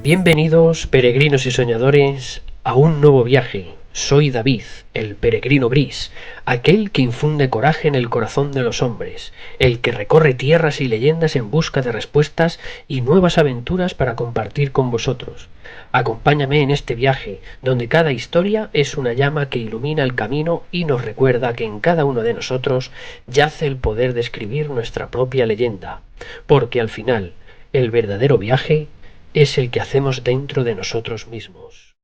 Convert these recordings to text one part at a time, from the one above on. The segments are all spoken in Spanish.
Bienvenidos, peregrinos y soñadores, a un nuevo viaje. Soy David, el peregrino gris, aquel que infunde coraje en el corazón de los hombres, el que recorre tierras y leyendas en busca de respuestas y nuevas aventuras para compartir con vosotros. Acompáñame en este viaje, donde cada historia es una llama que ilumina el camino y nos recuerda que en cada uno de nosotros yace el poder de escribir nuestra propia leyenda, porque al final, el verdadero viaje es el que hacemos dentro de nosotros mismos.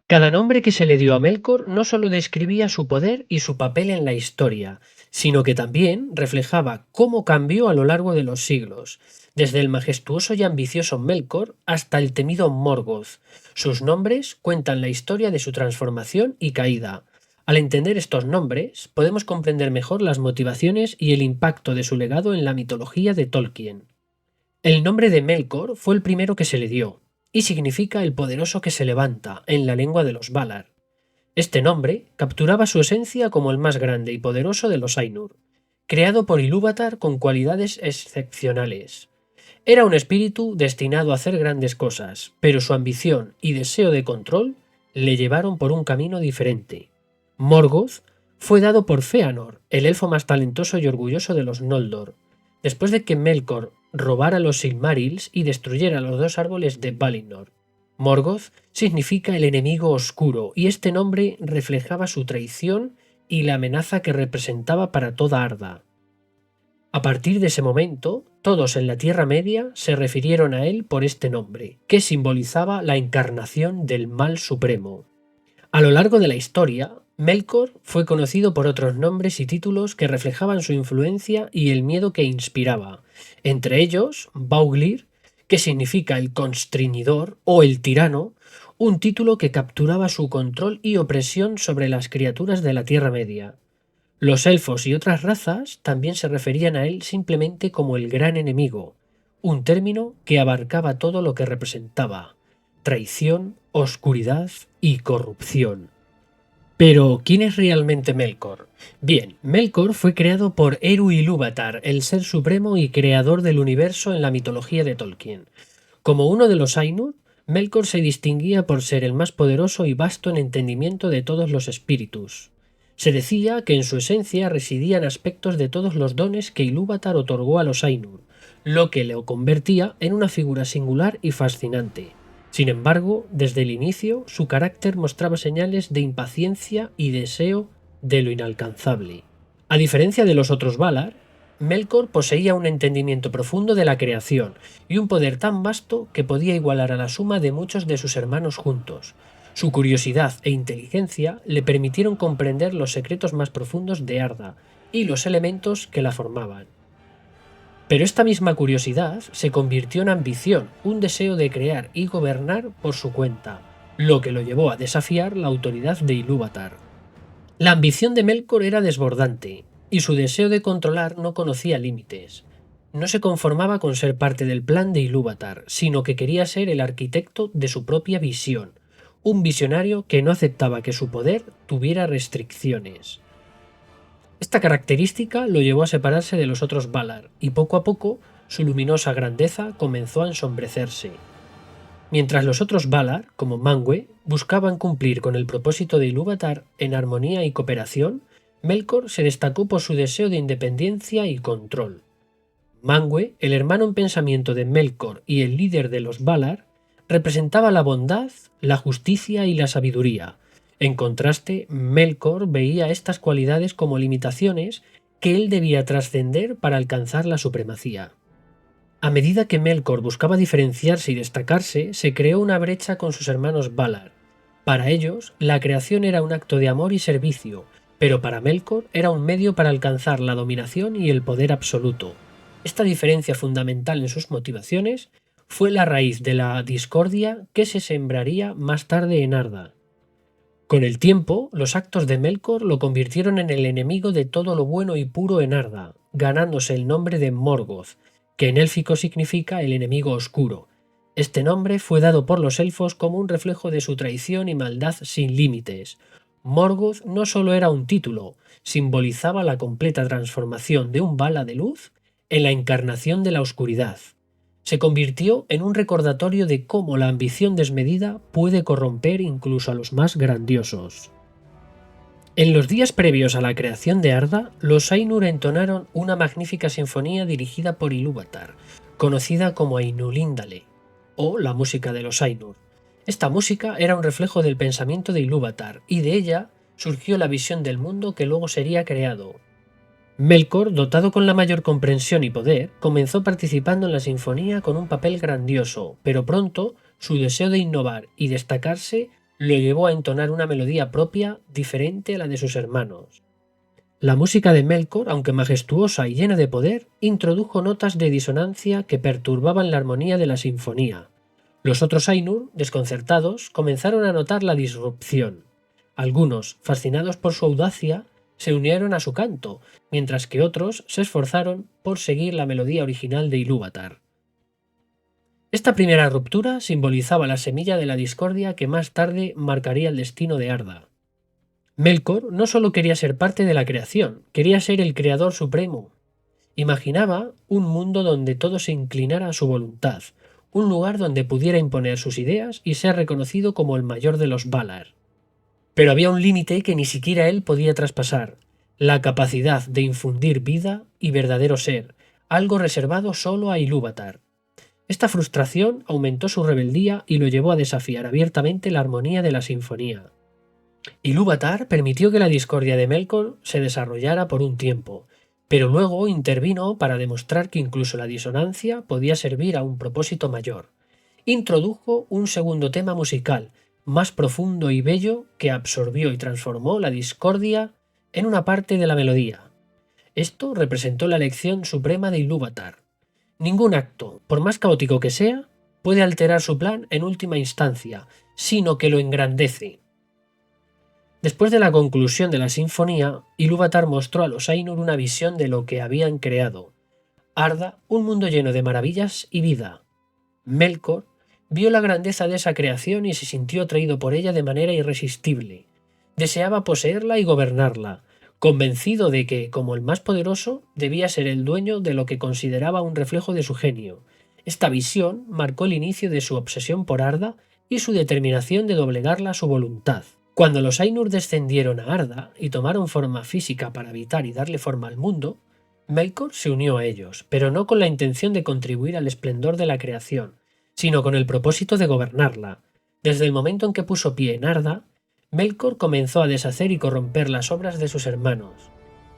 Cada nombre que se le dio a Melkor no solo describía su poder y su papel en la historia, sino que también reflejaba cómo cambió a lo largo de los siglos, desde el majestuoso y ambicioso Melkor hasta el temido Morgoth. Sus nombres cuentan la historia de su transformación y caída. Al entender estos nombres, podemos comprender mejor las motivaciones y el impacto de su legado en la mitología de Tolkien. El nombre de Melkor fue el primero que se le dio, y significa el poderoso que se levanta en la lengua de los Valar. Este nombre capturaba su esencia como el más grande y poderoso de los Ainur, creado por Ilúvatar con cualidades excepcionales. Era un espíritu destinado a hacer grandes cosas, pero su ambición y deseo de control le llevaron por un camino diferente. Morgoth fue dado por Fëanor, el elfo más talentoso y orgulloso de los Noldor. Después de que Melkor robara los Silmarils y destruyera los dos árboles de Valinor. Morgoth significa el enemigo oscuro, y este nombre reflejaba su traición y la amenaza que representaba para toda Arda. A partir de ese momento, todos en la Tierra Media se refirieron a él por este nombre, que simbolizaba la encarnación del mal supremo. A lo largo de la historia, Melkor fue conocido por otros nombres y títulos que reflejaban su influencia y el miedo que inspiraba, entre ellos Bauglir, que significa el constreñidor o el tirano, un título que capturaba su control y opresión sobre las criaturas de la Tierra Media. Los elfos y otras razas también se referían a él simplemente como el gran enemigo, un término que abarcaba todo lo que representaba: traición, oscuridad y corrupción. Pero, ¿quién es realmente Melkor? Bien, Melkor fue creado por Eru Ilúvatar, el ser supremo y creador del universo en la mitología de Tolkien. Como uno de los Ainur, Melkor se distinguía por ser el más poderoso y vasto en entendimiento de todos los espíritus. Se decía que en su esencia residían aspectos de todos los dones que Ilúvatar otorgó a los Ainur, lo que lo convertía en una figura singular y fascinante. Sin embargo, desde el inicio, su carácter mostraba señales de impaciencia y deseo de lo inalcanzable. A diferencia de los otros Valar, Melkor poseía un entendimiento profundo de la creación y un poder tan vasto que podía igualar a la suma de muchos de sus hermanos juntos. Su curiosidad e inteligencia le permitieron comprender los secretos más profundos de Arda y los elementos que la formaban. Pero esta misma curiosidad se convirtió en ambición, un deseo de crear y gobernar por su cuenta, lo que lo llevó a desafiar la autoridad de Ilúvatar. La ambición de Melkor era desbordante, y su deseo de controlar no conocía límites. No se conformaba con ser parte del plan de Ilúvatar, sino que quería ser el arquitecto de su propia visión, un visionario que no aceptaba que su poder tuviera restricciones. Esta característica lo llevó a separarse de los otros Valar, y poco a poco su luminosa grandeza comenzó a ensombrecerse. Mientras los otros Valar, como Manwë, buscaban cumplir con el propósito de Ilúvatar en armonía y cooperación, Melkor se destacó por su deseo de independencia y control. Manwë, el hermano en pensamiento de Melkor y el líder de los Valar, representaba la bondad, la justicia y la sabiduría. En contraste, Melkor veía estas cualidades como limitaciones que él debía trascender para alcanzar la supremacía. A medida que Melkor buscaba diferenciarse y destacarse, se creó una brecha con sus hermanos Valar. Para ellos, la creación era un acto de amor y servicio, pero para Melkor era un medio para alcanzar la dominación y el poder absoluto. Esta diferencia fundamental en sus motivaciones fue la raíz de la discordia que se sembraría más tarde en Arda. Con el tiempo, los actos de Melkor lo convirtieron en el enemigo de todo lo bueno y puro en Arda, ganándose el nombre de Morgoth, que en élfico significa el enemigo oscuro. Este nombre fue dado por los elfos como un reflejo de su traición y maldad sin límites. Morgoth no solo era un título, simbolizaba la completa transformación de un Vala de luz en la encarnación de la oscuridad. se convirtió en un recordatorio de cómo la ambición desmedida puede corromper incluso a los más grandiosos. En los días previos a la creación de Arda, los Ainur entonaron una magnífica sinfonía dirigida por Ilúvatar, conocida como Ainulindale, o la música de los Ainur. Esta música era un reflejo del pensamiento de Ilúvatar, y de ella surgió la visión del mundo que luego sería creado. Melkor, dotado con la mayor comprensión y poder, comenzó participando en la sinfonía con un papel grandioso, pero pronto su deseo de innovar y destacarse lo llevó a entonar una melodía propia diferente a la de sus hermanos. La música de Melkor, aunque majestuosa y llena de poder, introdujo notas de disonancia que perturbaban la armonía de la sinfonía. Los otros Ainur, desconcertados, comenzaron a notar la disrupción. Algunos, fascinados por su audacia, se unieron a su canto, mientras que otros se esforzaron por seguir la melodía original de Ilúvatar. Esta primera ruptura simbolizaba la semilla de la discordia que más tarde marcaría el destino de Arda. Melkor no solo quería ser parte de la creación, quería ser el creador supremo. Imaginaba un mundo donde todo se inclinara a su voluntad, un lugar donde pudiera imponer sus ideas y ser reconocido como el mayor de los Valar. Pero había un límite que ni siquiera él podía traspasar, la capacidad de infundir vida y verdadero ser, algo reservado solo a Ilúvatar. Esta frustración aumentó su rebeldía y lo llevó a desafiar abiertamente la armonía de la sinfonía. Ilúvatar permitió que la discordia de Melkor se desarrollara por un tiempo, pero luego intervino para demostrar que incluso la disonancia podía servir a un propósito mayor. Introdujo un segundo tema musical, más profundo y bello, que absorbió y transformó la discordia en una parte de la melodía. Esto representó la elección suprema de Ilúvatar. Ningún acto, por más caótico que sea, puede alterar su plan en última instancia, sino que lo engrandece. Después de la conclusión de la sinfonía, Ilúvatar mostró a los Ainur una visión de lo que habían creado. Arda, un mundo lleno de maravillas y vida. Melkor vio la grandeza de esa creación y se sintió atraído por ella de manera irresistible. Deseaba poseerla y gobernarla, convencido de que, como el más poderoso, debía ser el dueño de lo que consideraba un reflejo de su genio. Esta visión marcó el inicio de su obsesión por Arda y su determinación de doblegarla a su voluntad. Cuando los Ainur descendieron a Arda y tomaron forma física para habitar y darle forma al mundo, Melkor se unió a ellos, pero no con la intención de contribuir al esplendor de la creación, sino con el propósito de gobernarla. Desde el momento en que puso pie en Arda, Melkor comenzó a deshacer y corromper las obras de sus hermanos.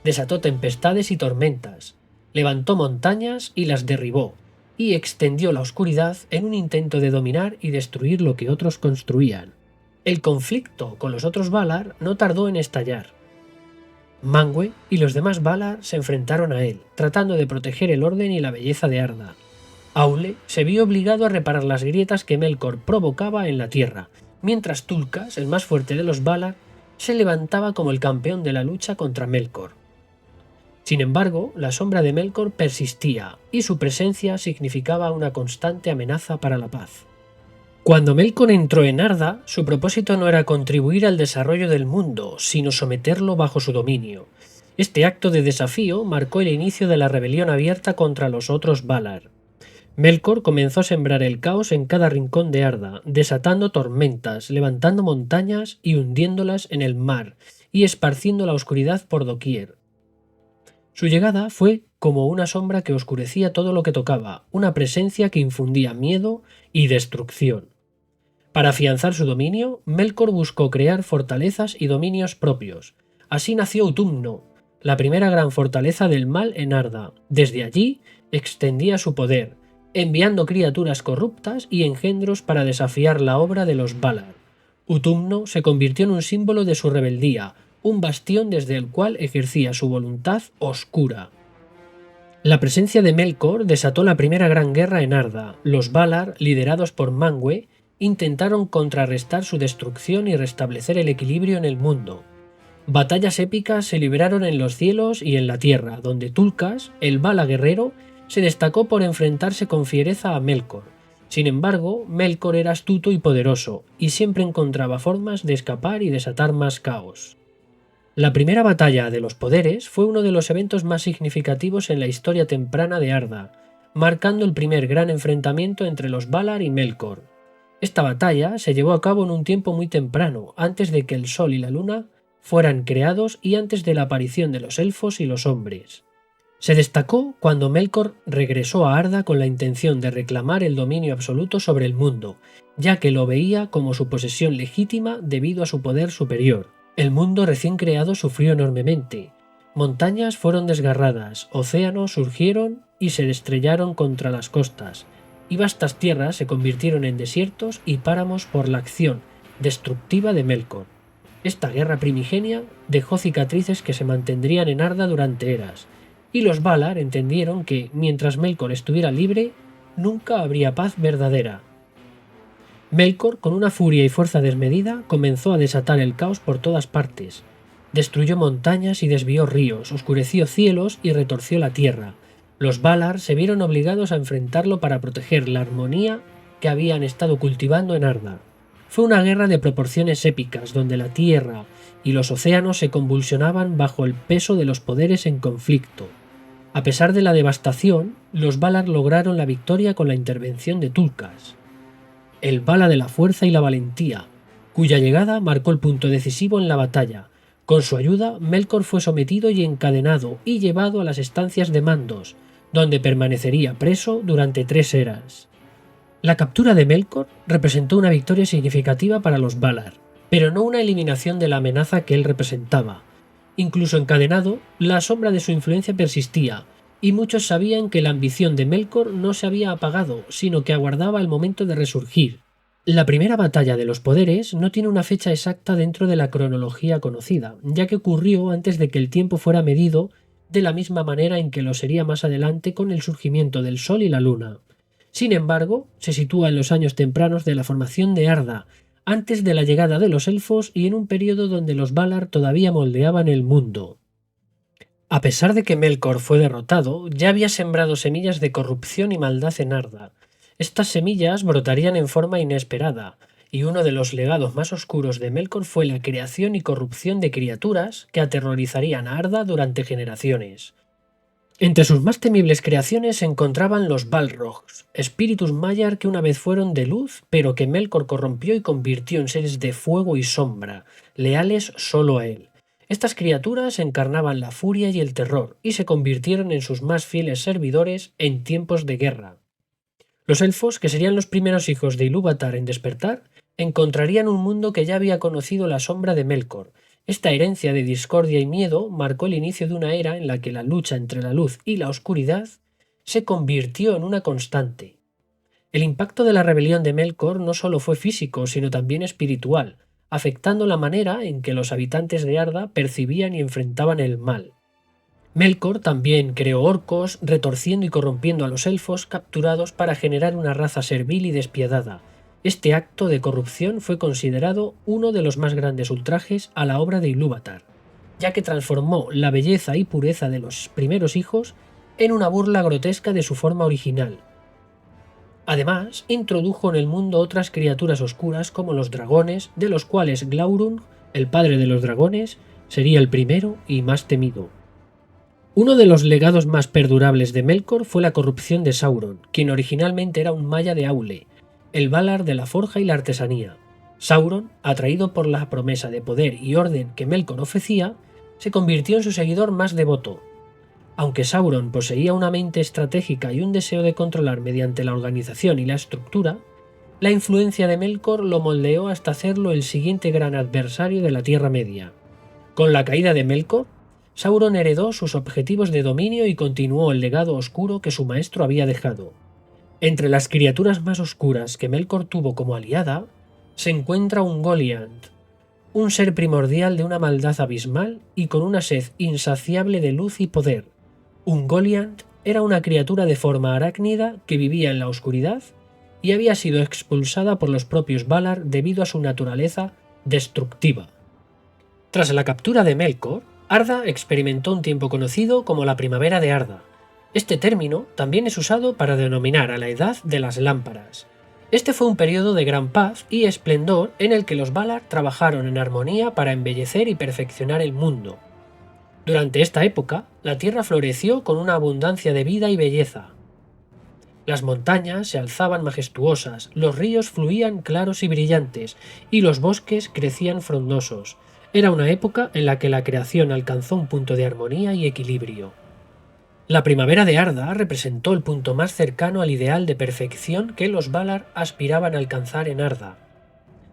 Desató tempestades y tormentas, levantó montañas y las derribó, y extendió la oscuridad en un intento de dominar y destruir lo que otros construían. El conflicto con los otros Valar no tardó en estallar. Manwë y los demás Valar se enfrentaron a él, tratando de proteger el orden y la belleza de Arda. Aule se vio obligado a reparar las grietas que Melkor provocaba en la tierra, mientras Tulkas, el más fuerte de los Valar, se levantaba como el campeón de la lucha contra Melkor. Sin embargo, la sombra de Melkor persistía, y su presencia significaba una constante amenaza para la paz. Cuando Melkor entró en Arda, su propósito no era contribuir al desarrollo del mundo, sino someterlo bajo su dominio. Este acto de desafío marcó el inicio de la rebelión abierta contra los otros Valar. Melkor comenzó a sembrar el caos en cada rincón de Arda, desatando tormentas, levantando montañas y hundiéndolas en el mar, y esparciendo la oscuridad por doquier. Su llegada fue como una sombra que oscurecía todo lo que tocaba, una presencia que infundía miedo y destrucción. Para afianzar su dominio, Melkor buscó crear fortalezas y dominios propios. Así nació Utumno, la primera gran fortaleza del mal en Arda. Desde allí extendía su poder, enviando criaturas corruptas y engendros para desafiar la obra de los Valar. Utumno se convirtió en un símbolo de su rebeldía, un bastión desde el cual ejercía su voluntad oscura. La presencia de Melkor desató la primera gran guerra en Arda. Los Valar, liderados por Manwë, intentaron contrarrestar su destrucción y restablecer el equilibrio en el mundo. Batallas épicas se libraron en los cielos y en la tierra, donde Tulkas, el Vala guerrero, se destacó por enfrentarse con fiereza a Melkor. Sin embargo, Melkor era astuto y poderoso, y siempre encontraba formas de escapar y desatar más caos. La primera batalla de los poderes fue uno de los eventos más significativos en la historia temprana de Arda. marcando el primer gran enfrentamiento entre los Valar y Melkor. Esta batalla se llevó a cabo en un tiempo muy temprano, antes de que el Sol y la Luna fueran creados y antes de la aparición de los elfos y los hombres. Se destacó cuando Melkor regresó a Arda con la intención de reclamar el dominio absoluto sobre el mundo, ya que lo veía como su posesión legítima debido a su poder superior. El mundo recién creado sufrió enormemente. Montañas fueron desgarradas, océanos surgieron y se estrellaron contra las costas, y vastas tierras se convirtieron en desiertos y páramos por la acción destructiva de Melkor. Esta guerra primigenia dejó cicatrices que se mantendrían en Arda durante eras, y los Valar entendieron que, mientras Melkor estuviera libre, nunca habría paz verdadera. Melkor, con una furia y fuerza desmedida, comenzó a desatar el caos por todas partes. Destruyó montañas y desvió ríos, oscureció cielos y retorció la tierra. Los Valar se vieron obligados a enfrentarlo para proteger la armonía que habían estado cultivando en Arda. Fue una guerra de proporciones épicas, donde la tierra y los océanos se convulsionaban bajo el peso de los poderes en conflicto. A pesar de la devastación, los Valar lograron la victoria con la intervención de Tulkas, el Vala de la fuerza y la valentía, cuya llegada marcó el punto decisivo en la batalla. Con su ayuda, Melkor fue sometido y encadenado y llevado a las estancias de Mandos, donde permanecería preso durante 3 eras. La captura de Melkor representó una victoria significativa para los Valar, pero no una eliminación de la amenaza que él representaba. Incluso encadenado, la sombra de su influencia persistía, y muchos sabían que la ambición de Melkor no se había apagado, sino que aguardaba el momento de resurgir. La primera batalla de los poderes no tiene una fecha exacta dentro de la cronología conocida, ya que ocurrió antes de que el tiempo fuera medido de la misma manera en que lo sería más adelante con el surgimiento del Sol y la Luna. Sin embargo, se sitúa en los años tempranos de la formación de Arda, antes de la llegada de los elfos y en un periodo donde los Valar todavía moldeaban el mundo. A pesar de que Melkor fue derrotado, ya había sembrado semillas de corrupción y maldad en Arda. Estas semillas brotarían en forma inesperada, y uno de los legados más oscuros de Melkor fue la creación y corrupción de criaturas que aterrorizarían a Arda durante generaciones. Entre sus más temibles creaciones se encontraban los Balrogs, espíritus Maiar que una vez fueron de luz, pero que Melkor corrompió y convirtió en seres de fuego y sombra, leales solo a él. Estas criaturas encarnaban la furia y el terror, y se convirtieron en sus más fieles servidores en tiempos de guerra. Los elfos, que serían los primeros hijos de Ilúvatar en despertar, encontrarían un mundo que ya había conocido la sombra de Melkor. Esta herencia de discordia y miedo marcó el inicio de una era en la que la lucha entre la luz y la oscuridad se convirtió en una constante. El impacto de la rebelión de Melkor no solo fue físico, sino también espiritual, afectando la manera en que los habitantes de Arda percibían y enfrentaban el mal. Melkor también creó orcos, retorciendo y corrompiendo a los elfos capturados para generar una raza servil y despiadada. Este acto de corrupción fue considerado uno de los más grandes ultrajes a la obra de Ilúvatar, ya que transformó la belleza y pureza de los primeros hijos en una burla grotesca de su forma original. Además, introdujo en el mundo otras criaturas oscuras como los dragones, de los cuales Glaurung, el padre de los dragones, sería el primero y más temido. Uno de los legados más perdurables de Melkor fue la corrupción de Sauron, quien originalmente era un maya de Aule, el Valar de la forja y la artesanía. Sauron, atraído por la promesa de poder y orden que Melkor ofrecía, se convirtió en su seguidor más devoto. Aunque Sauron poseía una mente estratégica y un deseo de controlar mediante la organización y la estructura, la influencia de Melkor lo moldeó hasta hacerlo el siguiente gran adversario de la Tierra Media. Con la caída de Melkor, Sauron heredó sus objetivos de dominio y continuó el legado oscuro que su maestro había dejado. Entre las criaturas más oscuras que Melkor tuvo como aliada, se encuentra Ungoliant, un ser primordial de una maldad abismal y con una sed insaciable de luz y poder. Ungoliant era una criatura de forma arácnida que vivía en la oscuridad y había sido expulsada por los propios Valar debido a su naturaleza destructiva. Tras la captura de Melkor, Arda experimentó un tiempo conocido como la Primavera de Arda. Este término también es usado para denominar a la Edad de las Lámparas. Este fue un periodo de gran paz y esplendor en el que los Valar trabajaron en armonía para embellecer y perfeccionar el mundo. Durante esta época, la tierra floreció con una abundancia de vida y belleza. Las montañas se alzaban majestuosas, los ríos fluían claros y brillantes, y los bosques crecían frondosos. Era una época en la que la creación alcanzó un punto de armonía y equilibrio. La primavera de Arda representó el punto más cercano al ideal de perfección que los Valar aspiraban a alcanzar en Arda.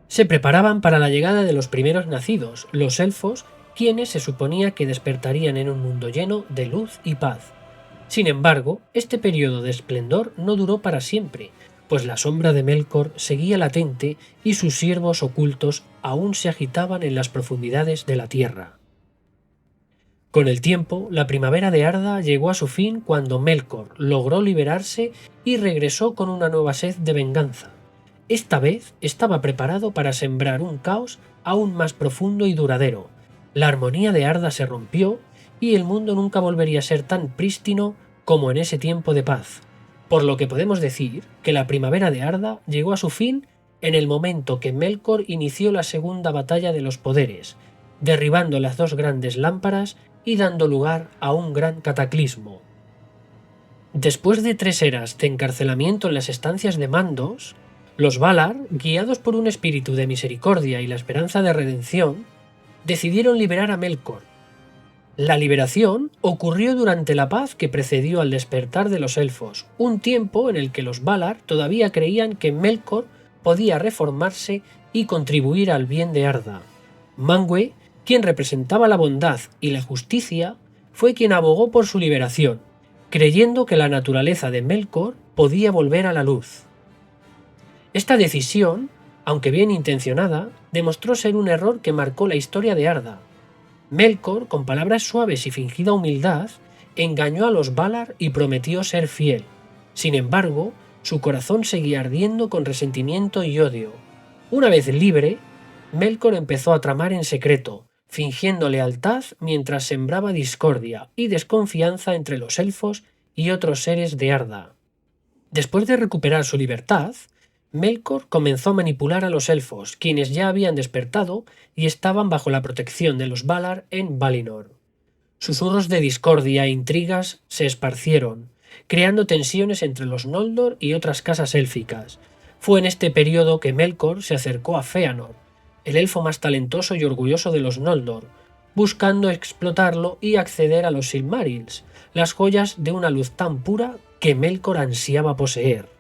Se preparaban para la llegada de los primeros nacidos, los elfos, quienes se suponía que despertarían en un mundo lleno de luz y paz. Sin embargo, este periodo de esplendor no duró para siempre, pues la sombra de Melkor seguía latente y sus siervos ocultos aún se agitaban en las profundidades de la tierra. Con el tiempo, la primavera de Arda llegó a su fin cuando Melkor logró liberarse y regresó con una nueva sed de venganza. Esta vez estaba preparado para sembrar un caos aún más profundo y duradero. La armonía de Arda se rompió y el mundo nunca volvería a ser tan prístino como en ese tiempo de paz, por lo que podemos decir que la primavera de Arda llegó a su fin en el momento que Melkor inició la segunda batalla de los poderes, derribando las dos grandes lámparas y dando lugar a un gran cataclismo. Después de 3 eras de encarcelamiento en las estancias de Mandos, los Valar, guiados por un espíritu de misericordia y la esperanza de redención, decidieron liberar a Melkor. La liberación ocurrió durante la paz que precedió al despertar de los elfos, un tiempo en el que los Valar todavía creían que Melkor podía reformarse y contribuir al bien de Arda. Manwë, quien representaba la bondad y la justicia, fue quien abogó por su liberación, creyendo que la naturaleza de Melkor podía volver a la luz. Esta decisión, aunque bien intencionada, demostró ser un error que marcó la historia de Arda. Melkor, con palabras suaves y fingida humildad, engañó a los Valar y prometió ser fiel. Sin embargo, su corazón seguía ardiendo con resentimiento y odio. Una vez libre, Melkor empezó a tramar en secreto, fingiendo lealtad mientras sembraba discordia y desconfianza entre los elfos y otros seres de Arda. Después de recuperar su libertad, Melkor comenzó a manipular a los elfos, quienes ya habían despertado y estaban bajo la protección de los Valar en Valinor. Susurros de discordia e intrigas se esparcieron, creando tensiones entre los Noldor y otras casas élficas. Fue en este periodo que Melkor se acercó a Fëanor, el elfo más talentoso y orgulloso de los Noldor, buscando explotarlo y acceder a los Silmarils, las joyas de una luz tan pura que Melkor ansiaba poseer.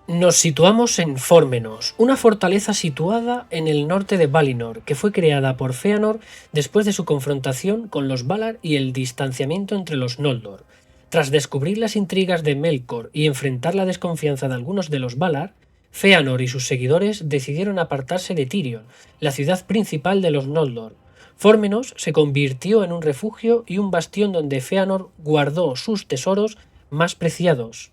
Nos situamos en Fórmenos, una fortaleza situada en el norte de Valinor, que fue creada por Fëanor después de su confrontación con los Valar y el distanciamiento entre los Noldor. Tras descubrir las intrigas de Melkor y enfrentar la desconfianza de algunos de los Valar, Fëanor y sus seguidores decidieron apartarse de Tirion, la ciudad principal de los Noldor. Fórmenos se convirtió en un refugio y un bastión donde Fëanor guardó sus tesoros más preciados,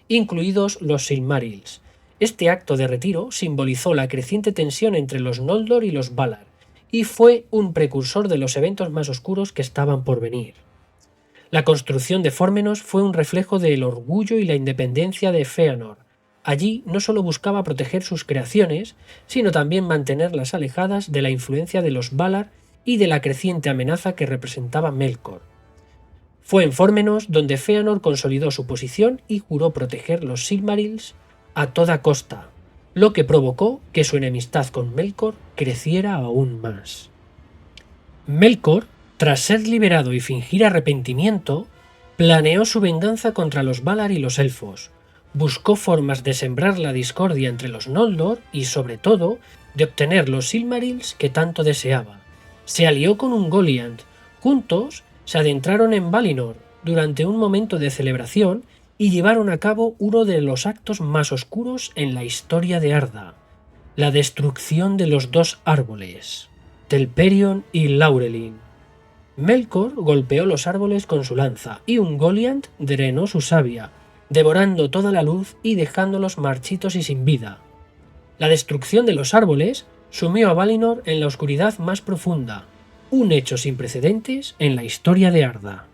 incluidos los Silmarils. Este acto de retiro simbolizó la creciente tensión entre los Noldor y los Valar, y fue un precursor de los eventos más oscuros que estaban por venir. La construcción de Fórmenos fue un reflejo del orgullo y la independencia de Fëanor. Allí no solo buscaba proteger sus creaciones, sino también mantenerlas alejadas de la influencia de los Valar y de la creciente amenaza que representaba Melkor. Fue en Fórmenos donde Fëanor consolidó su posición y juró proteger los Silmarils a toda costa, lo que provocó que su enemistad con Melkor creciera aún más. Melkor, tras ser liberado y fingir arrepentimiento, planeó su venganza contra los Valar y los elfos. Buscó formas de sembrar la discordia entre los Noldor y, sobre todo, de obtener los Silmarils que tanto deseaba. Se alió con Ungoliant. Juntos se adentraron en Valinor durante un momento de celebración y llevaron a cabo uno de los actos más oscuros en la historia de Arda, la destrucción de los 2 árboles, Telperion y Laurelin. Melkor golpeó los árboles con su lanza y Ungoliant drenó su savia, devorando toda la luz y dejándolos marchitos y sin vida. La destrucción de los árboles sumió a Valinor en la oscuridad más profunda, un hecho sin precedentes en la historia de Arda.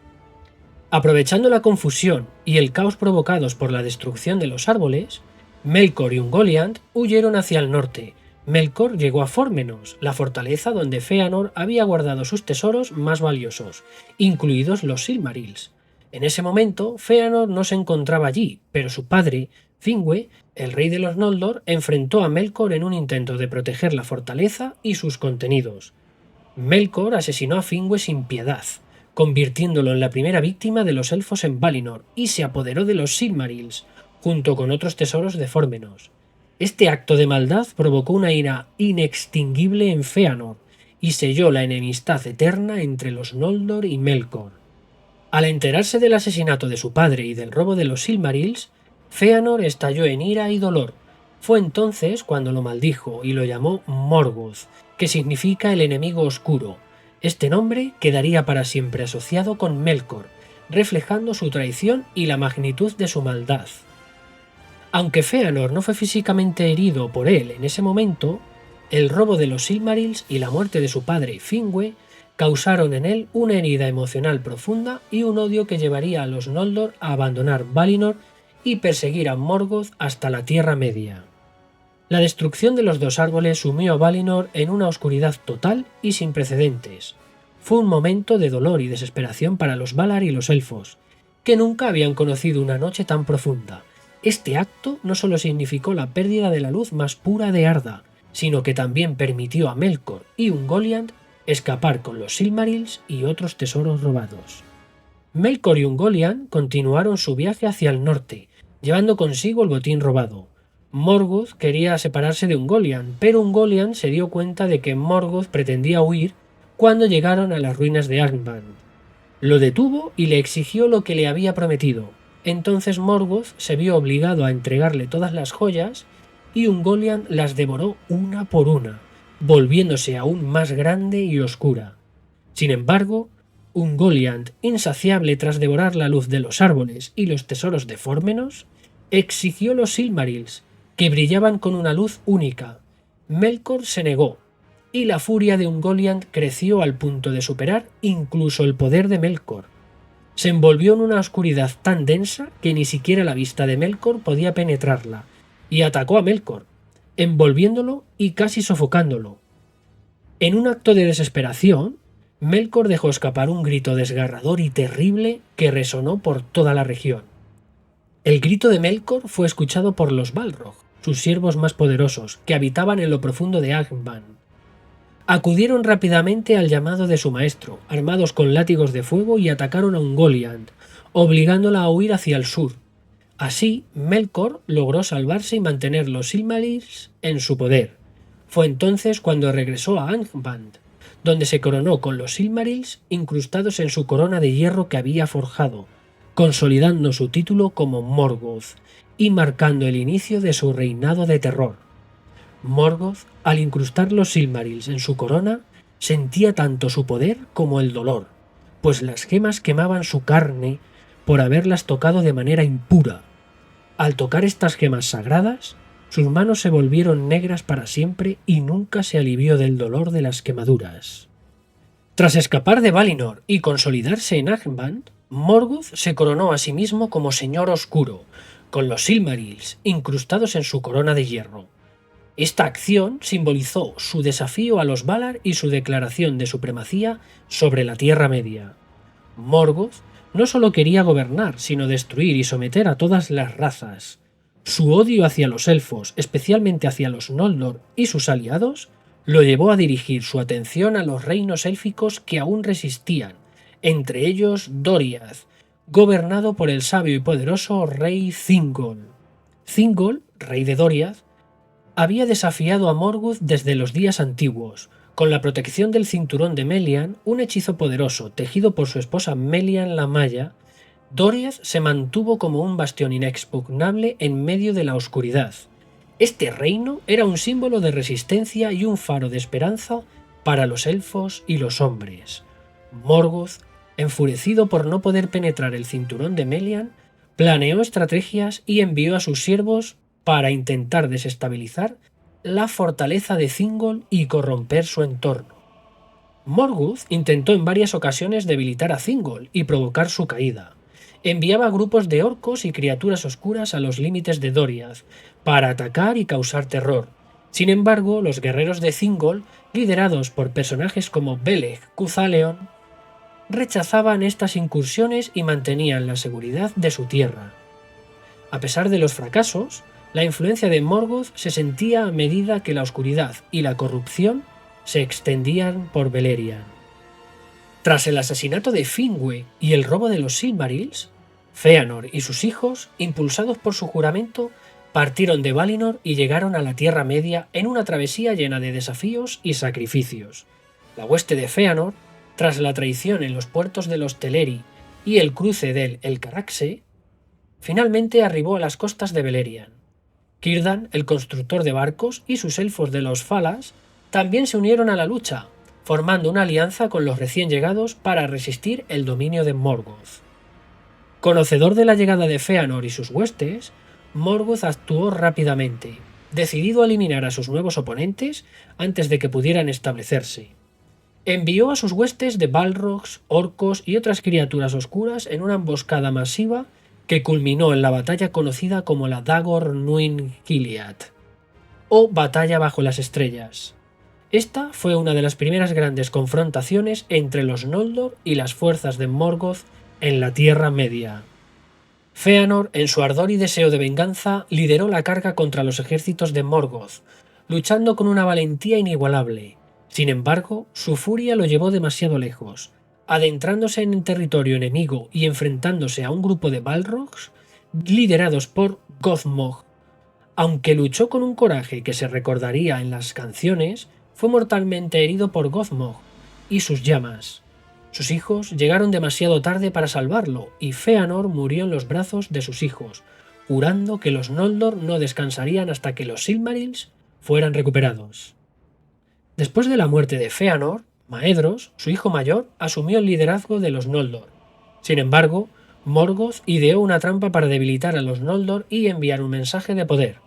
Aprovechando la confusión y el caos provocados por la destrucción de los árboles, Melkor y Ungoliant huyeron hacia el norte. Melkor llegó a Fórmenos, la fortaleza donde Fëanor había guardado sus tesoros más valiosos, incluidos los Silmarils. En ese momento, Fëanor no se encontraba allí, pero su padre, Finwë, el rey de los Noldor, enfrentó a Melkor en un intento de proteger la fortaleza y sus contenidos. Melkor asesinó a Finwë sin piedad, convirtiéndolo en la primera víctima de los elfos en Valinor, y se apoderó de los Silmarils, junto con otros tesoros de Fórmenos. Este acto de maldad provocó una ira inextinguible en Fëanor, y selló la enemistad eterna entre los Noldor y Melkor. Al enterarse del asesinato de su padre y del robo de los Silmarils, Fëanor estalló en ira y dolor. Fue entonces cuando lo maldijo y lo llamó Morgoth, que significa el enemigo oscuro. Este nombre quedaría para siempre asociado con Melkor, reflejando su traición y la magnitud de su maldad. Aunque Fëanor no fue físicamente herido por él en ese momento, el robo de los Silmarils y la muerte de su padre Finwë causaron en él una herida emocional profunda y un odio que llevaría a los Noldor a abandonar Valinor y perseguir a Morgoth hasta la Tierra Media. La destrucción de los dos árboles sumió a Valinor en una oscuridad total y sin precedentes. Fue un momento de dolor y desesperación para los Valar y los elfos, que nunca habían conocido una noche tan profunda. Este acto no solo significó la pérdida de la luz más pura de Arda, sino que también permitió a Melkor y Ungoliant escapar con los Silmarils y otros tesoros robados. Melkor y Ungoliant continuaron su viaje hacia el norte, llevando consigo el botín robado. Morgoth quería separarse de Ungoliant, pero Ungoliant se dio cuenta de que Morgoth pretendía huir cuando llegaron a las ruinas de Angband. Lo detuvo y le exigió lo que le había prometido. Entonces Morgoth se vio obligado a entregarle todas las joyas y Ungoliant las devoró una por una, volviéndose aún más grande y oscura. Sin embargo, Ungoliant, insaciable tras devorar la luz de los árboles y los tesoros de Fórmenos, exigió los Silmarils, que brillaban con una luz única. Melkor se negó, y la furia de Ungoliant creció al punto de superar incluso el poder de Melkor. Se envolvió en una oscuridad tan densa que ni siquiera la vista de Melkor podía penetrarla, y atacó a Melkor, envolviéndolo y casi sofocándolo. En un acto de desesperación, Melkor dejó escapar un grito desgarrador y terrible que resonó por toda la región. El grito de Melkor fue escuchado por los Balrog, sus siervos más poderosos, que habitaban en lo profundo de Angband. Acudieron rápidamente al llamado de su maestro, armados con látigos de fuego, y atacaron a Ungoliant, obligándola a huir hacia el sur. Así, Melkor logró salvarse y mantener los Silmarils en su poder. Fue entonces cuando regresó a Angband, donde se coronó con los Silmarils incrustados en su corona de hierro que había forjado, consolidando su título como Morgoth y marcando el inicio de su reinado de terror. Morgoth, al incrustar los Silmarils en su corona, sentía tanto su poder como el dolor, pues las gemas quemaban su carne por haberlas tocado de manera impura. Al tocar estas gemas sagradas, sus manos se volvieron negras para siempre y nunca se alivió del dolor de las quemaduras. Tras escapar de Valinor y consolidarse en Angband, Morgoth se coronó a sí mismo como Señor Oscuro, con los Silmarils incrustados en su corona de hierro. Esta acción simbolizó su desafío a los Valar y su declaración de supremacía sobre la Tierra Media. Morgoth no solo quería gobernar, sino destruir y someter a todas las razas. Su odio hacia los elfos, especialmente hacia los Noldor y sus aliados, lo llevó a dirigir su atención a los reinos élficos que aún resistían, entre ellos Doriath, gobernado por el sabio y poderoso rey Thingol. Thingol, rey de Doriath, había desafiado a Morgoth desde los días antiguos. Con la protección del cinturón de Melian, un hechizo poderoso tejido por su esposa Melian la Maya, Doriath se mantuvo como un bastión inexpugnable en medio de la oscuridad. Este reino era un símbolo de resistencia y un faro de esperanza para los elfos y los hombres. Morgoth, enfurecido por no poder penetrar el cinturón de Melian, planeó estrategias y envió a sus siervos para intentar desestabilizar la fortaleza de Thingol y corromper su entorno. Morgoth intentó en varias ocasiones debilitar a Thingol y provocar su caída. Enviaba grupos de orcos y criaturas oscuras a los límites de Doriath para atacar y causar terror. Sin embargo, los guerreros de Thingol, liderados por personajes como Beleg Cuthaleon, rechazaban estas incursiones y mantenían la seguridad de su tierra. A pesar de los fracasos, la influencia de Morgoth se sentía a medida que la oscuridad y la corrupción se extendían por Beleriand. Tras el asesinato de Finwë y el robo de los Silmarils, Fëanor y sus hijos, impulsados por su juramento, partieron de Valinor y llegaron a la Tierra Media en una travesía llena de desafíos y sacrificios. La hueste de Fëanor, tras la traición en los puertos de los Teleri y el cruce del El Caraxe, finalmente arribó a las costas de Beleriand. Círdan, el constructor de barcos, y sus elfos de los Falas también se unieron a la lucha, formando una alianza con los recién llegados para resistir el dominio de Morgoth. Conocedor de la llegada de Fëanor y sus huestes, Morgoth actuó rápidamente, decidido a eliminar a sus nuevos oponentes antes de que pudieran establecerse. Envió a sus huestes de Balrogs, orcos y otras criaturas oscuras en una emboscada masiva que culminó en la batalla conocida como la Dagor Nuin Gilead, o Batalla bajo las estrellas. Esta fue una de las primeras grandes confrontaciones entre los Noldor y las fuerzas de Morgoth en la Tierra Media. Fëanor, en su ardor y deseo de venganza, lideró la carga contra los ejércitos de Morgoth, luchando con una valentía inigualable. Sin embargo, su furia lo llevó demasiado lejos, adentrándose en el territorio enemigo y enfrentándose a un grupo de Balrogs liderados por Gothmog. Aunque luchó con un coraje que se recordaría en las canciones, fue mortalmente herido por Gothmog y sus llamas. Sus hijos llegaron demasiado tarde para salvarlo, y Fëanor murió en los brazos de sus hijos, jurando que los Noldor no descansarían hasta que los Silmarils fueran recuperados. Después de la muerte de Fëanor, Maedhros, su hijo mayor, asumió el liderazgo de los Noldor. Sin embargo, Morgoth ideó una trampa para debilitar a los Noldor y enviar un mensaje de poder.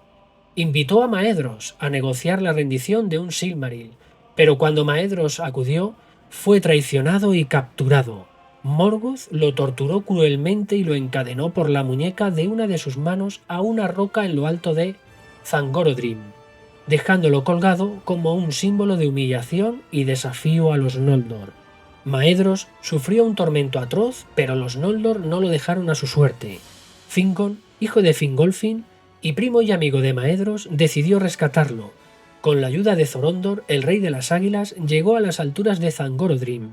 Invitó a Maedhros a negociar la rendición de un Silmaril, pero cuando Maedhros acudió, fue traicionado y capturado. Morgoth lo torturó cruelmente y lo encadenó por la muñeca de una de sus manos a una roca en lo alto de Zangorodrim, dejándolo colgado como un símbolo de humillación y desafío a los Noldor. Maedhros sufrió un tormento atroz, pero los Noldor no lo dejaron a su suerte. Fingon, hijo de Fingolfin y primo y amigo de Maedhros, decidió rescatarlo. Con la ayuda de Zorondor, el rey de las águilas, llegó a las alturas de Zangorodrim.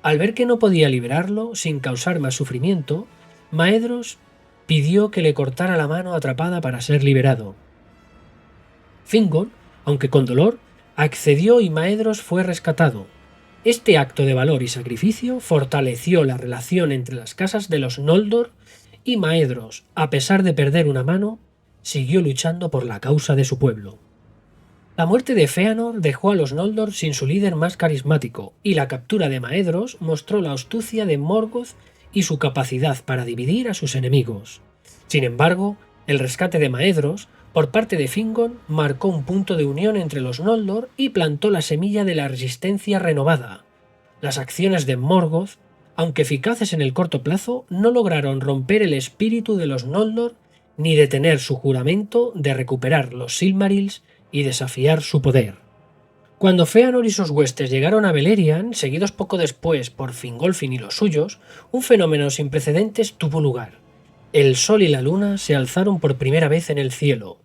Al ver que no podía liberarlo sin causar más sufrimiento, Maedhros pidió que le cortara la mano atrapada para ser liberado. Fingon, aunque con dolor, accedió y Maedhros fue rescatado. Este acto de valor y sacrificio fortaleció la relación entre las casas de los Noldor, y Maedhros, a pesar de perder una mano, siguió luchando por la causa de su pueblo. La muerte de Fëanor dejó a los Noldor sin su líder más carismático, y la captura de Maedhros mostró la astucia de Morgoth y su capacidad para dividir a sus enemigos. Sin embargo, el rescate de Maedhros por parte de Fingon marcó un punto de unión entre los Noldor y plantó la semilla de la resistencia renovada. Las acciones de Morgoth, aunque eficaces en el corto plazo, no lograron romper el espíritu de los Noldor ni detener su juramento de recuperar los Silmarils y desafiar su poder. Cuando Fëanor y sus huestes llegaron a Beleriand, seguidos poco después por Fingolfin y los suyos, un fenómeno sin precedentes tuvo lugar. El sol y la luna se alzaron por primera vez en el cielo.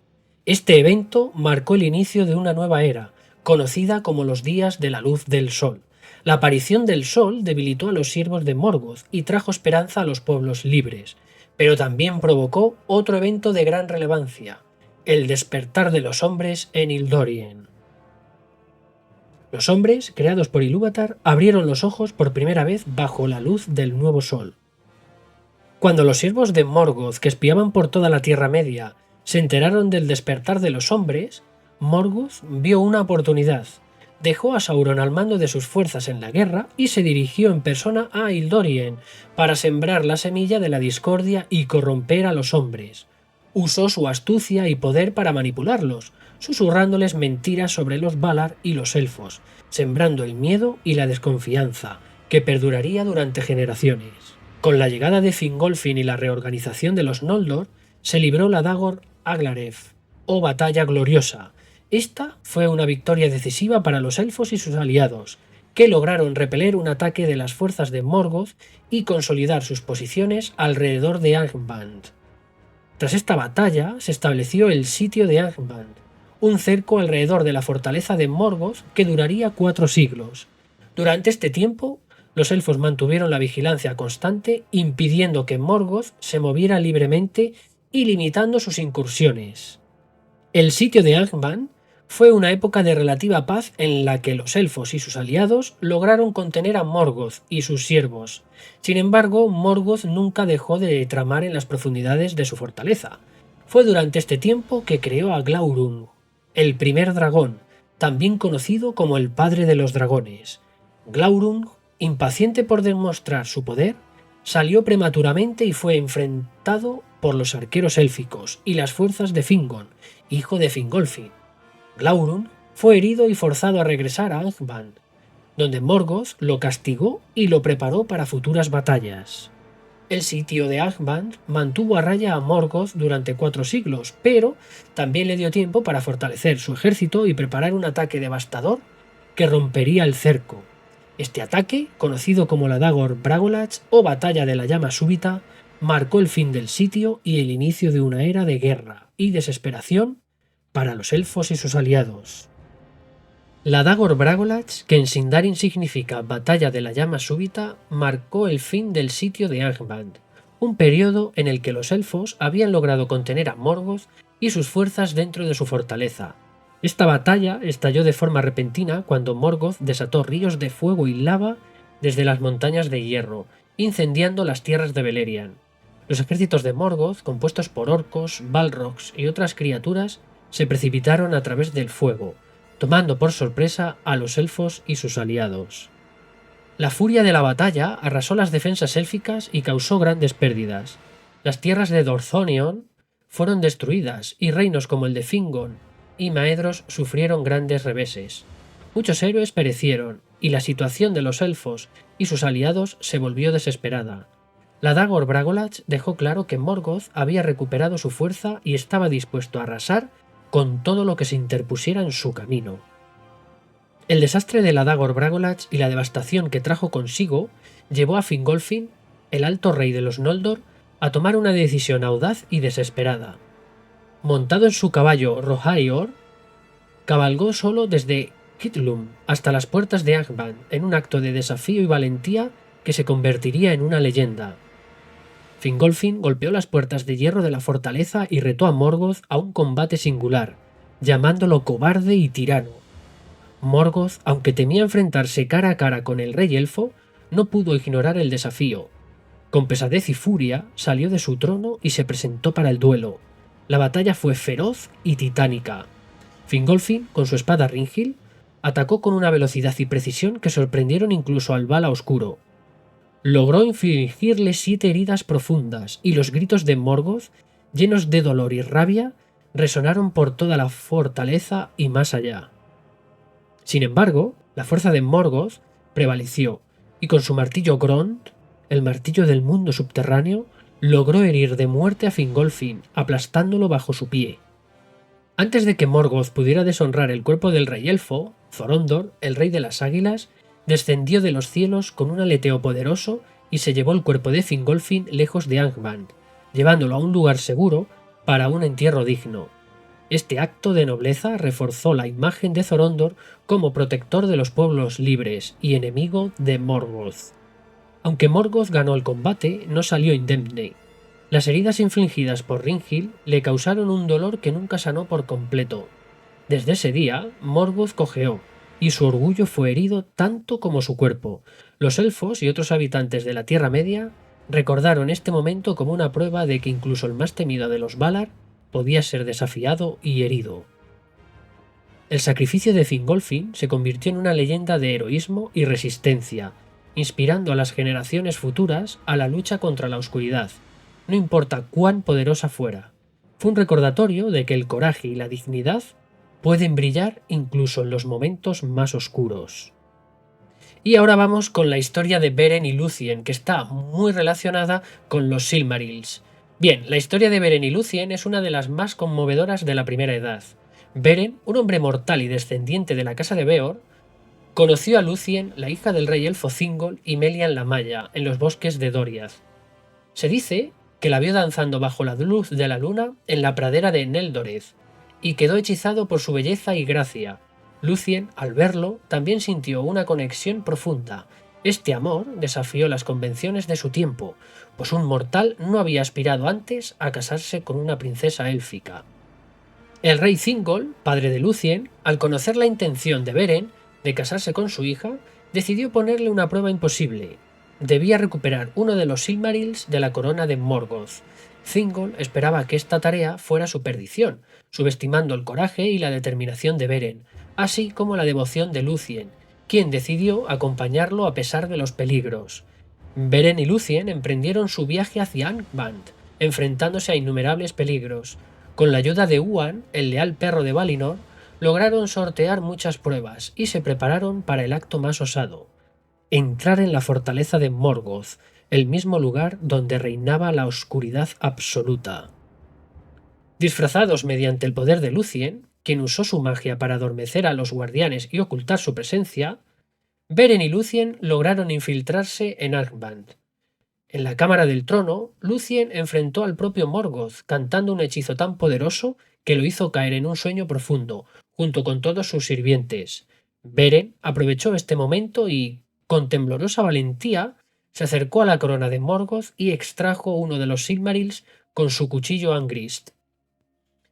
Este evento marcó el inicio de una nueva era, conocida como los días de la luz del sol. La aparición del sol debilitó a los siervos de Morgoth y trajo esperanza a los pueblos libres, pero también provocó otro evento de gran relevancia: el despertar de los hombres en Ildorien. Los hombres, creados por Ilúvatar, abrieron los ojos por primera vez bajo la luz del nuevo sol. Cuando los siervos de Morgoth, que espiaban por toda la Tierra Media, se enteraron del despertar de los hombres, Morgoth vio una oportunidad. Dejó a Sauron al mando de sus fuerzas en la guerra y se dirigió en persona a Ildorien para sembrar la semilla de la discordia y corromper a los hombres. Usó su astucia y poder para manipularlos, susurrándoles mentiras sobre los Valar y los elfos, sembrando el miedo y la desconfianza, que perduraría durante generaciones. Con la llegada de Fingolfin y la reorganización de los Noldor, se libró la Dagor Aglareth, o Batalla Gloriosa. Esta fue una victoria decisiva para los elfos y sus aliados, que lograron repeler un ataque de las fuerzas de Morgoth y consolidar sus posiciones alrededor de Angband. Tras esta batalla se estableció el sitio de Angband, un cerco alrededor de la fortaleza de Morgoth que duraría 4 siglos. Durante este tiempo, los elfos mantuvieron la vigilancia constante, impidiendo que Morgoth se moviera libremente y limitando sus incursiones. El sitio de Angband fue una época de relativa paz en la que los elfos y sus aliados lograron contener a Morgoth y sus siervos. Sin embargo, Morgoth nunca dejó de tramar en las profundidades de su fortaleza. Fue durante este tiempo que creó a Glaurung, el primer dragón, también conocido como el padre de los dragones. Glaurung, impaciente por demostrar su poder, salió prematuramente y fue enfrentado por los arqueros élficos y las fuerzas de Fingon, hijo de Fingolfin. Glaurung fue herido y forzado a regresar a Angband, donde Morgoth lo castigó y lo preparó para futuras batallas. El sitio de Angband mantuvo a raya a Morgoth durante 4 siglos, pero también le dio tiempo para fortalecer su ejército y preparar un ataque devastador que rompería el cerco. Este ataque, conocido como la Dagor Bragollach o Batalla de la Llama Súbita, marcó el fin del sitio y el inicio de una era de guerra y desesperación para los elfos y sus aliados. La Dagor Bragollach, que en Sindarin significa Batalla de la Llama Súbita, marcó el fin del sitio de Angband, un periodo en el que los elfos habían logrado contener a Morgoth y sus fuerzas dentro de su fortaleza. Esta batalla estalló de forma repentina cuando Morgoth desató ríos de fuego y lava desde las montañas de hierro, incendiando las tierras de Beleriand. Los ejércitos de Morgoth, compuestos por orcos, balrogs y otras criaturas, se precipitaron a través del fuego, tomando por sorpresa a los elfos y sus aliados. La furia de la batalla arrasó las defensas élficas y causó grandes pérdidas. Las tierras de Dorthonion fueron destruidas y reinos como el de Fingon y Maedhros sufrieron grandes reveses. Muchos héroes perecieron y la situación de los elfos y sus aliados se volvió desesperada. La Dagor Bragollach dejó claro que Morgoth había recuperado su fuerza y estaba dispuesto a arrasar con todo lo que se interpusiera en su camino. El desastre de la Dagor Bragollach y la devastación que trajo consigo llevó a Fingolfin, el alto rey de los Noldor, a tomar una decisión audaz y desesperada. Montado en su caballo Rohaior, cabalgó solo desde Hithlum hasta las puertas de Angband en un acto de desafío y valentía que se convertiría en una leyenda. Fingolfin golpeó las puertas de hierro de la fortaleza y retó a Morgoth a un combate singular, llamándolo cobarde y tirano. Morgoth, aunque temía enfrentarse cara a cara con el rey elfo, no pudo ignorar el desafío. Con pesadez y furia salió de su trono y se presentó para el duelo. La batalla fue feroz y titánica. Fingolfin, con su espada Ringhill, atacó con una velocidad y precisión que sorprendieron incluso al Vala Oscuro. Logró infligirle 7 heridas profundas y los gritos de Morgoth, llenos de dolor y rabia, resonaron por toda la fortaleza y más allá. Sin embargo, la fuerza de Morgoth prevaleció y con su martillo Grond, el martillo del mundo subterráneo, logró herir de muerte a Fingolfin, aplastándolo bajo su pie. Antes de que Morgoth pudiera deshonrar el cuerpo del rey elfo, Thorondor, el rey de las águilas, descendió de los cielos con un aleteo poderoso y se llevó el cuerpo de Fingolfin lejos de Angband, llevándolo a un lugar seguro para un entierro digno. Este acto de nobleza reforzó la imagen de Thorondor como protector de los pueblos libres y enemigo de Morgoth. Aunque Morgoth ganó el combate, no salió indemne. Las heridas infligidas por Ringhill le causaron un dolor que nunca sanó por completo. Desde ese día, Morgoth cojeó, y su orgullo fue herido tanto como su cuerpo. Los elfos y otros habitantes de la Tierra Media recordaron este momento como una prueba de que incluso el más temido de los Valar podía ser desafiado y herido. El sacrificio de Fingolfin se convirtió en una leyenda de heroísmo y resistencia, inspirando a las generaciones futuras a la lucha contra la oscuridad, no importa cuán poderosa fuera. Fue un recordatorio de que el coraje y la dignidad pueden brillar incluso en los momentos más oscuros. Y ahora vamos con la historia de Beren y Lúthien, que está muy relacionada con los Silmarils. Bien, la historia de Beren y Lúthien es una de las más conmovedoras de la Primera Edad. Beren, un hombre mortal y descendiente de la casa de Beor, Conoció a Lúthien, la hija del rey elfo Thingol, y Melian la Maya, en los bosques de Doriath. Se dice que la vio danzando bajo la luz de la luna en la pradera de Neldoreth, y quedó hechizado por su belleza y gracia. Lúthien, al verlo, también sintió una conexión profunda. Este amor desafió las convenciones de su tiempo, pues un mortal no había aspirado antes a casarse con una princesa élfica. El rey Thingol, padre de Lúthien, al conocer la intención de Beren de casarse con su hija, decidió ponerle una prueba imposible. Debía recuperar uno de los Silmarils de la corona de Morgoth. Thingol esperaba que esta tarea fuera su perdición, subestimando el coraje y la determinación de Beren, así como la devoción de Lúthien, quien decidió acompañarlo a pesar de los peligros. Beren y Lúthien emprendieron su viaje hacia Angband, enfrentándose a innumerables peligros. Con la ayuda de Huan, el leal perro de Valinor, lograron sortear muchas pruebas y se prepararon para el acto más osado: entrar en la fortaleza de Morgoth, el mismo lugar donde reinaba la oscuridad absoluta. Disfrazados mediante el poder de Lúthien, quien usó su magia para adormecer a los guardianes y ocultar su presencia, Beren y Lúthien lograron infiltrarse en Angband. En la cámara del trono, Lúthien enfrentó al propio Morgoth, cantando un hechizo tan poderoso que lo hizo caer en un sueño profundo, junto con todos sus sirvientes. Beren aprovechó este momento y, con temblorosa valentía, se acercó a la corona de Morgoth y extrajo uno de los Silmarils con su cuchillo Angrist.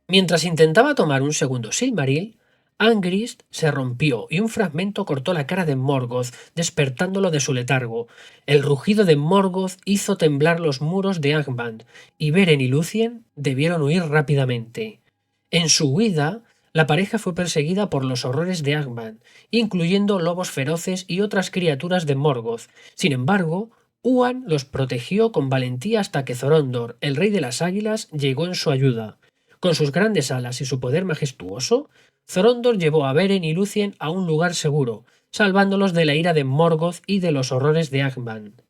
Mientras intentaba tomar un segundo Silmaril, Angrist se rompió y un fragmento cortó la cara de Morgoth, despertándolo de su letargo. El rugido de Morgoth hizo temblar los muros de Angband, y Beren y Lúthien debieron huir rápidamente. En su huida, la pareja fue perseguida por los horrores de Angband, incluyendo lobos feroces y otras criaturas de Morgoth. Sin embargo, Huan los protegió con valentía hasta que Thorondor, el rey de las águilas, llegó en su ayuda. Con sus grandes alas y su poder majestuoso, Thorondor llevó a Beren y Lúthien a un lugar seguro, salvándolos de la ira de Morgoth y de los horrores de Angband.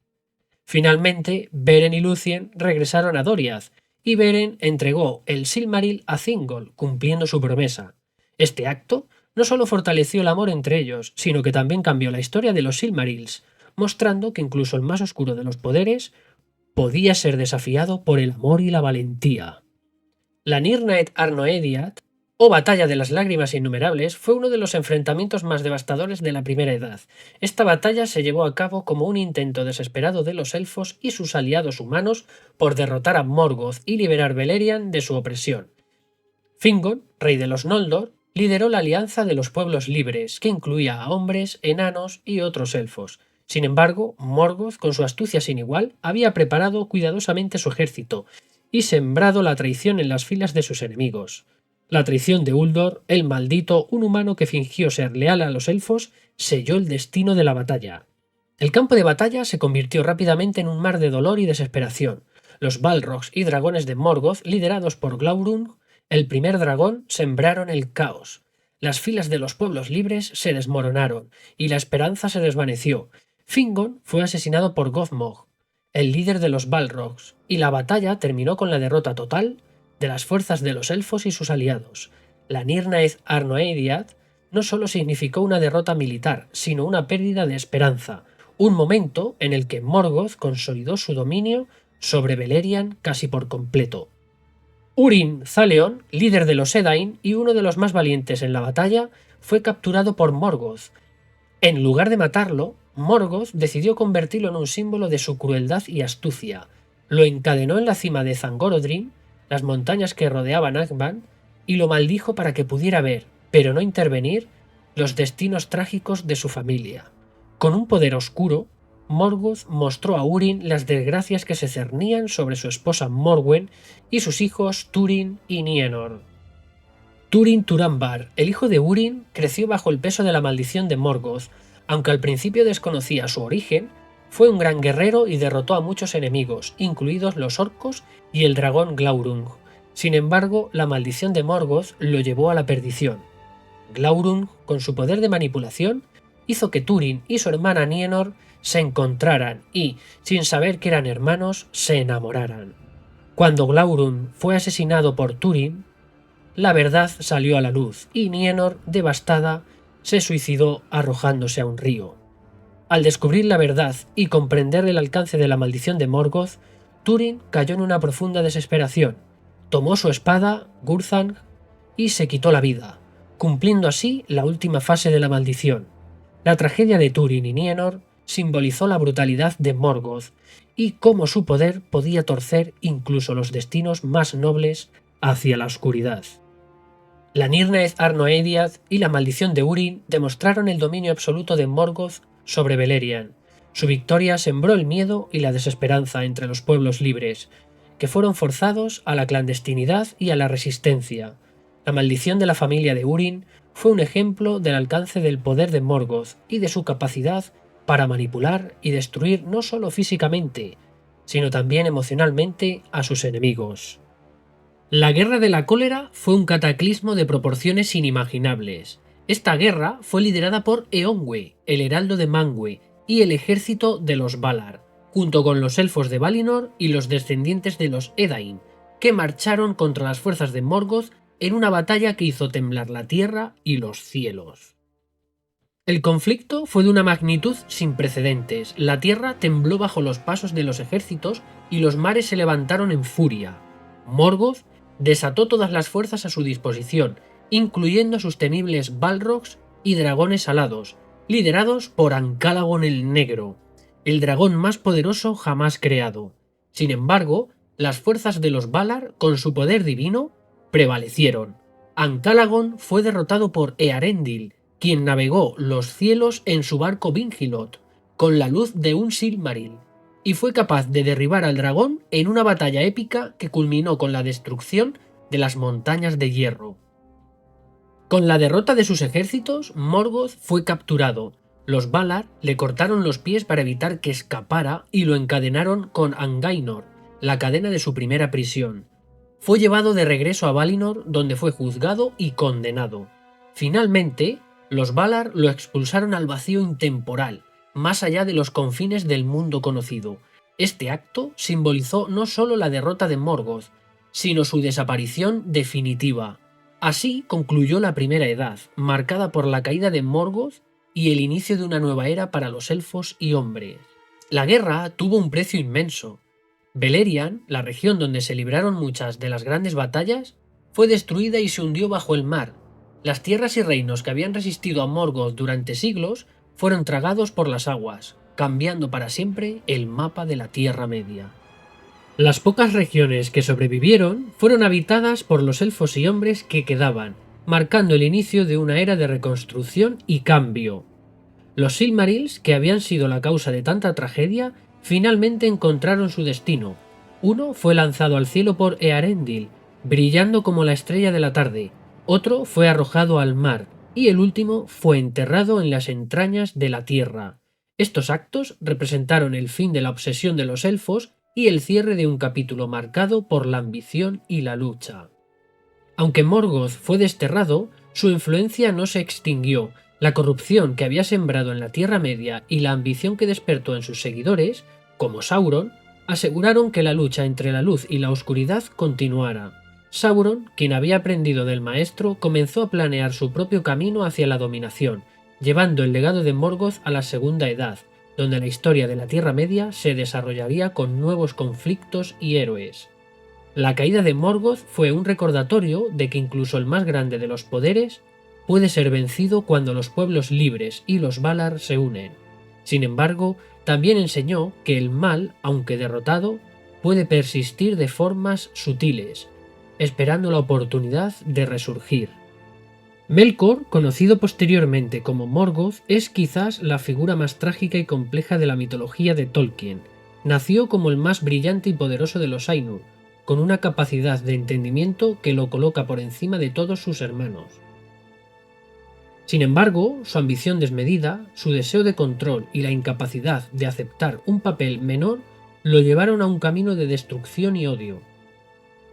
Finalmente, Beren y Lúthien regresaron a Doriath, y Beren entregó el Silmaril a Thingol, cumpliendo su promesa. Este acto no solo fortaleció el amor entre ellos, sino que también cambió la historia de los Silmarils, mostrando que incluso el más oscuro de los poderes podía ser desafiado por el amor y la valentía. La Nirnaeth Arnoediad, o Batalla de las Lágrimas Innumerables, fue uno de los enfrentamientos más devastadores de la Primera Edad. Esta batalla se llevó a cabo como un intento desesperado de los elfos y sus aliados humanos por derrotar a Morgoth y liberar Beleriand de su opresión. Fingon, rey de los Noldor, lideró la alianza de los pueblos libres, que incluía a hombres, enanos y otros elfos. Sin embargo, Morgoth, con su astucia sin igual, había preparado cuidadosamente su ejército y sembrado la traición en las filas de sus enemigos. La traición de Uldor, el maldito, un humano que fingió ser leal a los elfos, selló el destino de la batalla. El campo de batalla se convirtió rápidamente en un mar de dolor y desesperación. Los Balrogs y dragones de Morgoth, liderados por Glaurung, el primer dragón, sembraron el caos. Las filas de los pueblos libres se desmoronaron, y la esperanza se desvaneció. Fingon fue asesinado por Gothmog, el líder de los Balrogs, y la batalla terminó con la derrota total de las fuerzas de los elfos y sus aliados. La Nirnaeth Arnoediad no solo significó una derrota militar, sino una pérdida de esperanza, un momento en el que Morgoth consolidó su dominio sobre Beleriand casi por completo. Urin Zaleon, líder de los Edain y uno de los más valientes en la batalla, fue capturado por Morgoth. En lugar de matarlo, Morgoth decidió convertirlo en un símbolo de su crueldad y astucia. Lo encadenó en la cima de Zangorodrim, las montañas que rodeaban Angband, y lo maldijo para que pudiera ver, pero no intervenir, los destinos trágicos de su familia. Con un poder oscuro, Morgoth mostró a Urin las desgracias que se cernían sobre su esposa Morwen y sus hijos Túrin y Nienor. Túrin Turambar, el hijo de Urin, creció bajo el peso de la maldición de Morgoth. Aunque al principio desconocía su origen, fue un gran guerrero y derrotó a muchos enemigos, incluidos los orcos y el dragón Glaurung. Sin embargo, la maldición de Morgoth lo llevó a la perdición. Glaurung, con su poder de manipulación, hizo que Túrin y su hermana Nienor se encontraran y, sin saber que eran hermanos, se enamoraran. Cuando Glaurung fue asesinado por Túrin, la verdad salió a la luz y Nienor, devastada, se suicidó arrojándose a un río. Al descubrir la verdad y comprender el alcance de la maldición de Morgoth, Túrin cayó en una profunda desesperación. Tomó su espada, Gurthang, y se quitó la vida, cumpliendo así la última fase de la maldición. La tragedia de Túrin y Nienor simbolizó la brutalidad de Morgoth y cómo su poder podía torcer incluso los destinos más nobles hacia la oscuridad. La Nirnaeth Arnoediad y la maldición de Húrin demostraron el dominio absoluto de Morgoth sobre Beleriand. Su victoria sembró el miedo y la desesperanza entre los pueblos libres, que fueron forzados a la clandestinidad y a la resistencia. La maldición de la familia de Húrin fue un ejemplo del alcance del poder de Morgoth y de su capacidad para manipular y destruir no solo físicamente, sino también emocionalmente a sus enemigos. La Guerra de la Cólera fue un cataclismo de proporciones inimaginables. Esta guerra fue liderada por Eonwë, el heraldo de Manwë, y el ejército de los Valar, junto con los elfos de Valinor y los descendientes de los Edain, que marcharon contra las fuerzas de Morgoth en una batalla que hizo temblar la tierra y los cielos. El conflicto fue de una magnitud sin precedentes. La tierra tembló bajo los pasos de los ejércitos y los mares se levantaron en furia. Morgoth desató todas las fuerzas a su disposición, incluyendo sus temibles Balrogs y dragones alados, liderados por Ancalagon el Negro, el dragón más poderoso jamás creado. Sin embargo, las fuerzas de los Valar, con su poder divino, prevalecieron. Ancalagon fue derrotado por Earendil, quien navegó los cielos en su barco Vingilot, con la luz de un Silmaril, y fue capaz de derribar al dragón en una batalla épica que culminó con la destrucción de las montañas de hierro. Con la derrota de sus ejércitos, Morgoth fue capturado. Los Valar le cortaron los pies para evitar que escapara y lo encadenaron con Angainor, la cadena de su primera prisión. Fue llevado de regreso a Valinor, donde fue juzgado y condenado. Finalmente, los Valar lo expulsaron al vacío intemporal, más allá de los confines del mundo conocido. Este acto simbolizó no solo la derrota de Morgoth, sino su desaparición definitiva. Así concluyó la Primera Edad, marcada por la caída de Morgoth y el inicio de una nueva era para los elfos y hombres. La guerra tuvo un precio inmenso. Beleriand, la región donde se libraron muchas de las grandes batallas, fue destruida y se hundió bajo el mar. Las tierras y reinos que habían resistido a Morgoth durante siglos fueron tragados por las aguas, cambiando para siempre el mapa de la Tierra Media. Las pocas regiones que sobrevivieron fueron habitadas por los elfos y hombres que quedaban, marcando el inicio de una era de reconstrucción y cambio. Los Silmarils, que habían sido la causa de tanta tragedia, finalmente encontraron su destino. Uno fue lanzado al cielo por Earendil, brillando como la estrella de la tarde. Otro fue arrojado al mar, y el último fue enterrado en las entrañas de la tierra. Estos actos representaron el fin de la obsesión de los elfos y el cierre de un capítulo marcado por la ambición y la lucha. Aunque Morgoth fue desterrado, su influencia no se extinguió. La corrupción que había sembrado en la Tierra Media y la ambición que despertó en sus seguidores, como Sauron, aseguraron que la lucha entre la luz y la oscuridad continuara. Sauron, quien había aprendido del maestro, comenzó a planear su propio camino hacia la dominación, llevando el legado de Morgoth a la Segunda Edad, donde la historia de la Tierra Media se desarrollaría con nuevos conflictos y héroes. La caída de Morgoth fue un recordatorio de que incluso el más grande de los poderes puede ser vencido cuando los pueblos libres y los Valar se unen. Sin embargo, también enseñó que el mal, aunque derrotado, puede persistir de formas sutiles, esperando la oportunidad de resurgir. Melkor, conocido posteriormente como Morgoth, es quizás la figura más trágica y compleja de la mitología de Tolkien. Nació como el más brillante y poderoso de los Ainur, con una capacidad de entendimiento que lo coloca por encima de todos sus hermanos. Sin embargo, su ambición desmedida, su deseo de control y la incapacidad de aceptar un papel menor lo llevaron a un camino de destrucción y odio.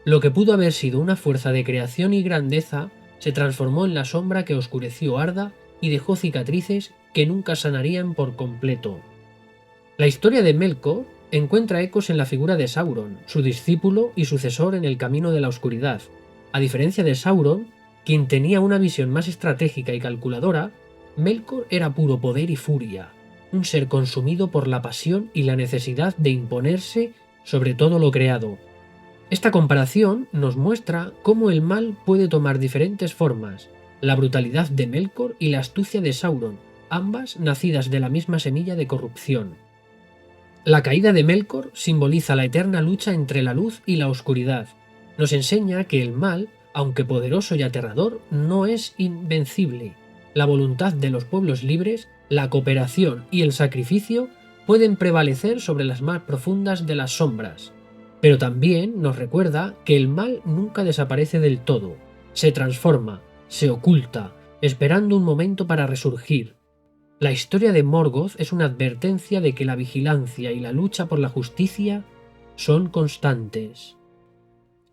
Lo que pudo haber sido una fuerza de creación y grandeza se transformó en la sombra que oscureció Arda y dejó cicatrices que nunca sanarían por completo. La historia de Melkor encuentra ecos en la figura de Sauron, su discípulo y sucesor en el camino de la oscuridad. A diferencia de Sauron, quien tenía una visión más estratégica y calculadora, Melkor era puro poder y furia, un ser consumido por la pasión y la necesidad de imponerse sobre todo lo creado. Esta comparación nos muestra cómo el mal puede tomar diferentes formas, la brutalidad de Melkor y la astucia de Sauron, ambas nacidas de la misma semilla de corrupción. La caída de Melkor simboliza la eterna lucha entre la luz y la oscuridad. Nos enseña que el mal, aunque poderoso y aterrador, no es invencible. La voluntad de los pueblos libres, la cooperación y el sacrificio pueden prevalecer sobre las más profundas de las sombras. Pero también nos recuerda que el mal nunca desaparece del todo, se transforma, se oculta, esperando un momento para resurgir. La historia de Morgoth es una advertencia de que la vigilancia y la lucha por la justicia son constantes.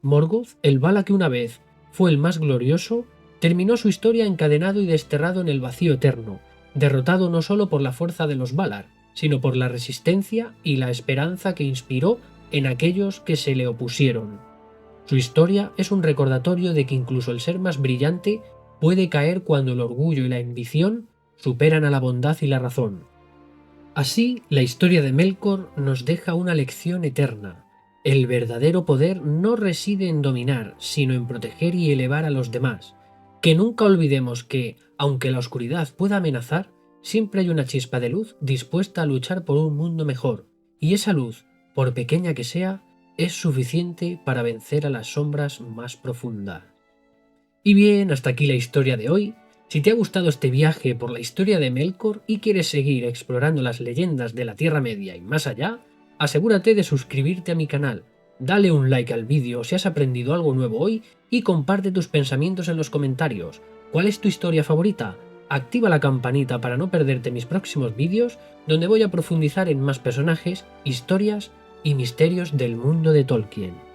Morgoth, el Vala que una vez fue el más glorioso, terminó su historia encadenado y desterrado en el vacío eterno, derrotado no solo por la fuerza de los Valar, sino por la resistencia y la esperanza que inspiró en aquellos que se le opusieron. Su historia es un recordatorio de que incluso el ser más brillante puede caer cuando el orgullo y la ambición superan a la bondad y la razón. Así, la historia de Melkor nos deja una lección eterna. El verdadero poder no reside en dominar, sino en proteger y elevar a los demás. Que nunca olvidemos que, aunque la oscuridad pueda amenazar, siempre hay una chispa de luz dispuesta a luchar por un mundo mejor, y esa luz, por pequeña que sea, es suficiente para vencer a las sombras más profundas. Y bien, hasta aquí la historia de hoy. Si te ha gustado este viaje por la historia de Melkor y quieres seguir explorando las leyendas de la Tierra Media y más allá, asegúrate de suscribirte a mi canal, dale un like al vídeo si has aprendido algo nuevo hoy y comparte tus pensamientos en los comentarios. ¿Cuál es tu historia favorita? Activa la campanita para no perderte mis próximos vídeos, donde voy a profundizar en más personajes, historias y misterios del mundo de Tolkien.